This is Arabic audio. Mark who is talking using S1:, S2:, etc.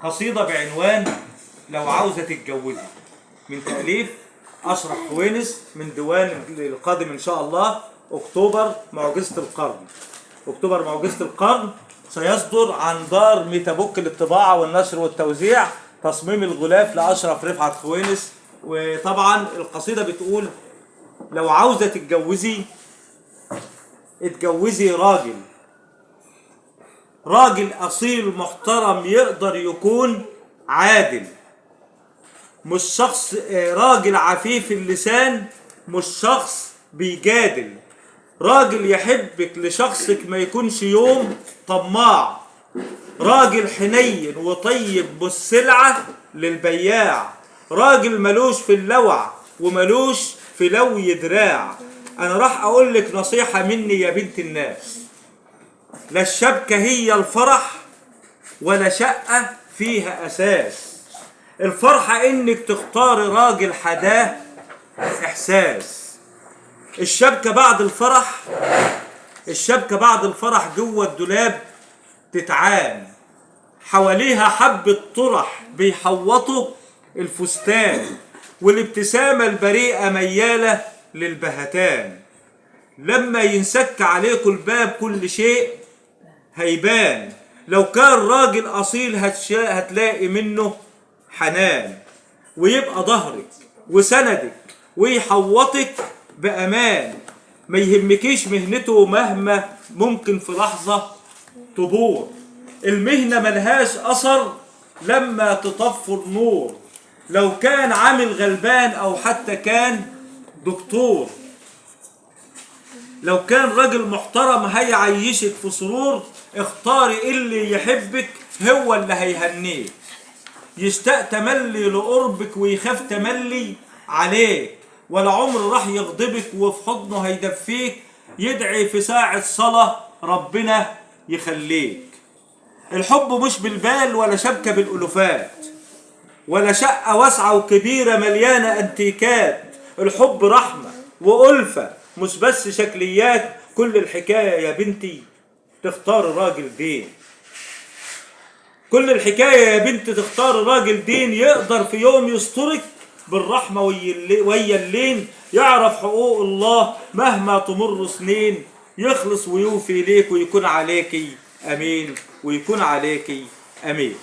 S1: قصيدة بعنوان لو عاوزة تتجوزي، من تأليف أشرف كوينس، من ديوان القادم إن شاء الله أكتوبر معجزة القرن. أكتوبر معجزة القرن سيصدر عن دار ميتابوك للطباعة والنشر والتوزيع، تصميم الغلاف لأشرف رفعت كوينس. وطبعا القصيدة بتقول: لو عاوزة تتجوزي اتجوزي راجل أصيل محترم يقدر يكون عادل، مش شخص راجل عفيف اللسان، مش شخص بيجادل، راجل يحبك لشخصك ما يكونش يوم طماع، راجل حنين وطيب مش سلعة للبياع، راجل ملوش في اللوع وملوش في لوي دراع. أنا راح أقول لك نصيحة مني يا بنت الناس: لا الشبكة هي الفرح ولا شقة فيها أساس، الفرحة إنك تختاري راجل حداه إحساس. الشبكة بعد الفرح جوه الدولاب تتعان، حواليها حبة طرح بيحوطوا الفستان، والابتسامة البريئة ميالة للبهتان. لما ينسك عليكم الباب كل شيء هيبان، لو كان راجل أصيل هتلاقي منه حنان، ويبقى ظهرك وسندك ويحوطك بأمان. ما يهمكيش مهنته مهما ممكن في لحظة تبور، المهنة ملهاش أثر لما تطفوا النور، لو كان عامل غلبان أو حتى كان دكتور. لو كان راجل محترم هيعيشك في سرور، اختاري اللي يحبك هو اللي هيهنيك، يشتاق تملي لقربك ويخاف تملي عليك، ولا عمر راح يغضبك وفي حضنه هيدفيك، يدعي في ساعة صلاة ربنا يخليك. الحب مش بالبال ولا شبكة بالألوفات ولا شقة واسعة وكبيرة مليانة أنتيكات، الحب رحمة وألفة مش بس شكليات. كل الحكاية يا بنتي تختار راجل دين، كل الحكاية يا بنت تختار راجل دين، يقدر في يوم يسترك بالرحمة ويا اللين، يعرف حقوق الله مهما تمر سنين، يخلص ويوفي ليك ويكون عليكي أمين، ويكون عليكي أمين.